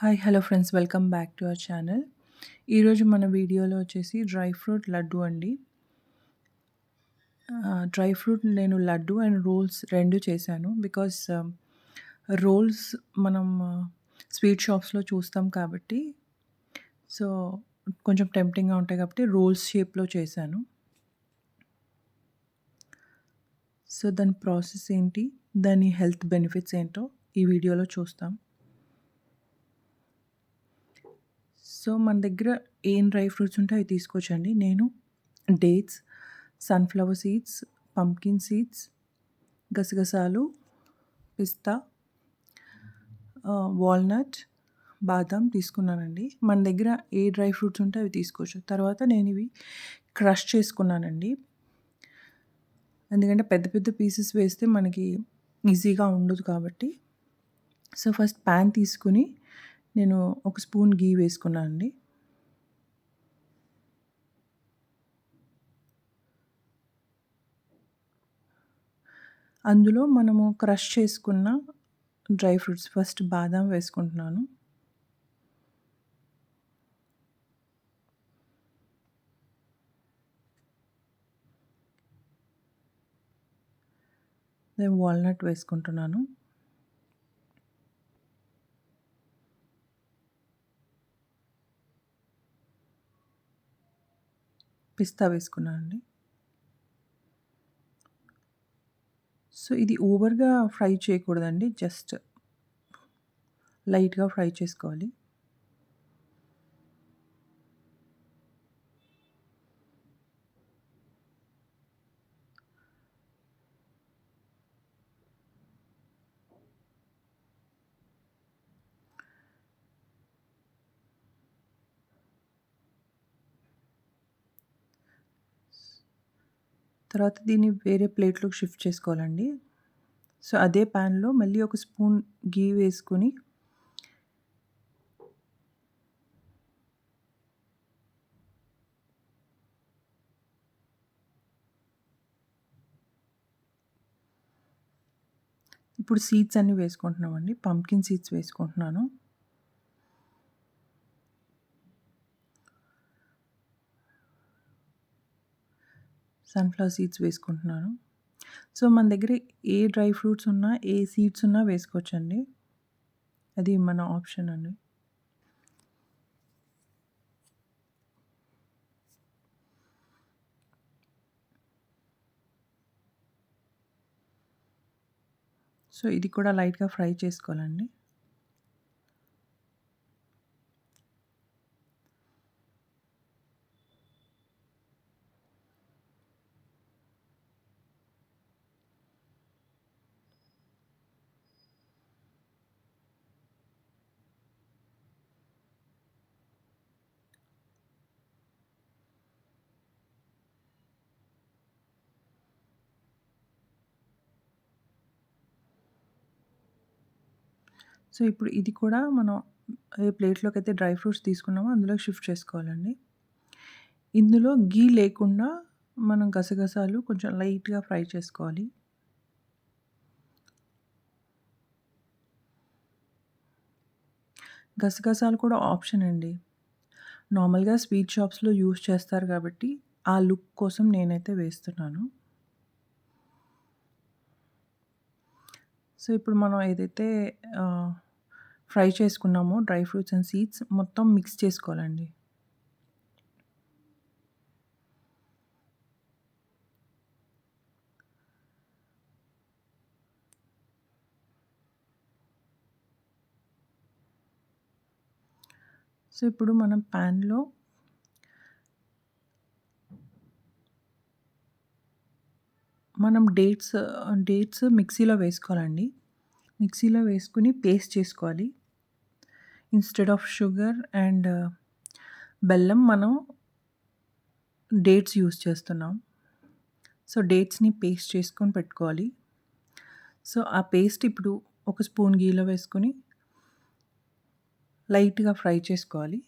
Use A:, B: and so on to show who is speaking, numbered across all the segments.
A: Hi hello friends welcome back to our channel. ఈరోజు మన వీడియోలో వచ్చేసి డ్రై ఫ్రూట్ లడ్డు అండి. డ్రై ఫ్రూట్ నేను లడ్డు అండ్ రోల్స్ 2 చేశాను. బికాస్ రోల్స్ మనం స్వీట్ షాప్స్‌లో చూస్తాం కాబట్టి, సో, కొంచెం టెంప్టింగ్‌గా ఉంటాయి కాబట్టి రోల్స్ షేప్‌లో చేశాను. సో, దాని ప్రాసెస్ ఏంటి? దాని హెల్త్ బెనిఫిట్స్ ఏంటో ఈ వీడియోలో చూస్తాం. సో, మన దగ్గర ఏం డ్రై ఫ్రూట్స్ ఉంటే అవి తీసుకోవచ్చండి. నేను dates, sunflower seeds, pumpkin seeds, గసగసాలు, పిస్తా, వాల్నట్, బాదాం తీసుకున్నానండి. మన దగ్గర ఏ డ్రై ఫ్రూట్స్ ఉంటే అవి తీసుకోవచ్చు. తర్వాత నేనివి క్రష్ చేసుకున్నానండి. ఎందుకంటే పెద్ద పెద్ద పీసెస్ వేస్తే మనకి ఈజీగా ఉండదు కాబట్టి. సో, ఫస్ట్ పాన్ తీసుకొని నేను ఒక స్పూన్ ఘీ వేసుకున్నానండి. అందులో మనము క్రష్ చేసుకున్న డ్రై ఫ్రూట్స్ ఫస్ట్ బాదాం వేసుకుంటున్నాను. నేను వాల్నట్ వేసుకుంటున్నాను. పిస్తా వేసుకున్నానండి. సో, ఇది ఓవర్‌గా ఫ్రై చేయకూడదండి. జస్ట్ లైట్‌గా ఫ్రై చేసుకోవాలి. తర్వాత దీన్ని వేరే ప్లేట్‌లోకి షిఫ్ట్ చేసుకోవాలండి. సో, అదే పాన్‌లో మళ్ళీ ఒక స్పూన్ ఘీ వేసుకొని ఇప్పుడు సీడ్స్ అన్నీ వేసుకుంటున్నామండి. పంప్కిన్ సీడ్స్ వేసుకుంటున్నాను. సన్‌ఫ్లవర్ సీడ్స్ వేసుకుంటున్నాను. సో, మన దగ్గర ఏ డ్రై ఫ్రూట్స్ ఉన్నా, ఏ సీడ్స్ ఉన్నా వేసుకోవచ్చండి. అది మన ఆప్షన్ అండి. సో, ఇది కూడా లైట్‌గా ఫ్రై చేసుకోవాలండి. సో, ఇప్పుడు ఇది కూడా మనం ఏ ప్లేట్‌లోకైతే డ్రై ఫ్రూట్స్ తీసుకున్నామో అందులోకి షిఫ్ట్ చేసుకోవాలండి. ఇందులో ఘీ లేకుండా మనం గసగసాలు కొంచెం లైట్‌గా ఫ్రై చేసుకోవాలి. గసగసాలు కూడా ఆప్షన్ అండి. నార్మల్‌గా స్వీట్ షాప్స్‌లో యూజ్ చేస్తారు కాబట్టి, ఆ లుక్ కోసం నేనైతే వేస్తున్నాను. సో, ఇప్పుడు మనం ఏదైతే ఆహ్, ఫ్రై చేసుకున్నామో డ్రై ఫ్రూట్స్ అండ్ సీడ్స్ మొత్తం మిక్స్ చేసుకోవాలండి. సో, ఇప్పుడు మనం పాన్‌లో మనం డేట్స్ మిక్సీలో వేసుకోవాలండి. మిక్సీలో వేసుకొని పేస్ట్ చేసుకోవాలి. ఇన్‌స్టెడ్ ఆఫ్ షుగర్ అండ్ బెల్లం మనం డేట్స్ యూజ్ చేస్తున్నాం. సో, డేట్స్‌ని పేస్ట్ చేసుకొని పెట్టుకోవాలి. సో, ఆ పేస్ట్ ఇప్పుడు ఒక స్పూన్ ఘీలో వేసుకొని లైట్‌గా ఫ్రై చేసుకోవాలి.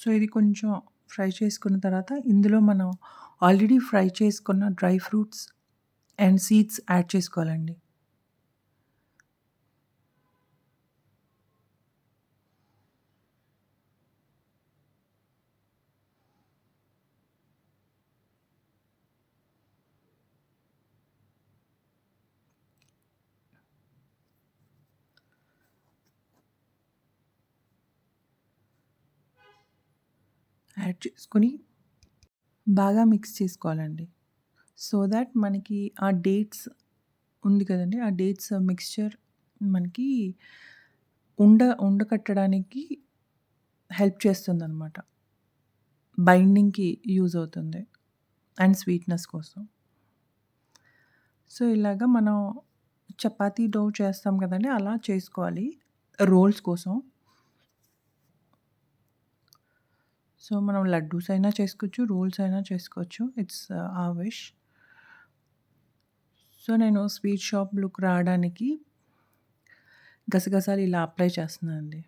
A: సో, ఇది కొంచెం ఫ్రై చేసుకున్న తర్వాత ఇందులో మనం ఆల్రెడీ ఫ్రై చేసుకున్న dry fruits and seeds add చేసుకోవాలండి. యాడ్ చేసుకొని బాగా మిక్స్ చేసుకోవాలండి. సో థాట్ మనకి ఆ డేట్స్ ఉంది కదండీ! ఆ డేట్స్ మిక్స్చర్ మనకి ఉండకట్టడానికి హెల్ప్ చేస్తుందనమాట. బైండింగ్‌కి యూజ్ అవుతుంది. అండ్ స్వీట్‌నెస్ కోసం. సో, ఇలాగ మనం చపాతీ డో చేస్తాం కదండీ! అలా చేసుకోవాలి రోల్స్ కోసం. సో, మనం లడ్డూస్ అయినా చేసుకోవచ్చు, రోల్స్ అయినా చేసుకోవచ్చు. It's our wish. సో, నేను స్వీట్ షాప్ లుక్ రావడానికి గసగసాలు ఇలా అప్లై చేస్తున్నానండి.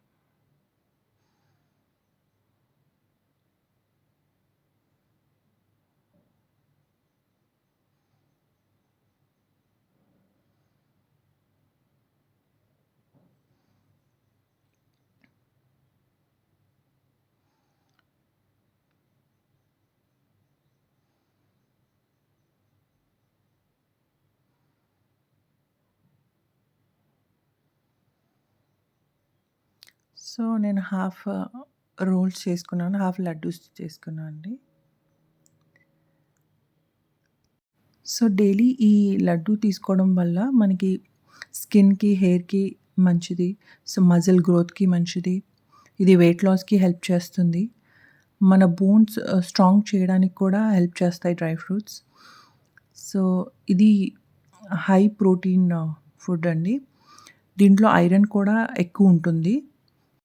A: సో, నేను హాఫ్ రోల్స్ చేసుకున్నాను. హాఫ్ లడ్డూస్ చేసుకున్నా అండి. సో, డైలీ ఈ లడ్డూ తీసుకోవడం వల్ల మనకి స్కిన్‌కి, హెయిర్‌కి మంచిది. సో, మజిల్ గ్రోత్‌కి మంచిది. ఇది వెయిట్ లాస్‌కి హెల్ప్ చేస్తుంది. మన బోన్స్ స్ట్రాంగ్ చేయడానికి కూడా హెల్ప్ చేస్తాయి డ్రై ఫ్రూట్స్. సో, ఇది హై ప్రోటీన్ ఫుడ్ అండి. దీంట్లో ఐరన్ కూడా ఎక్కువుంటుంది.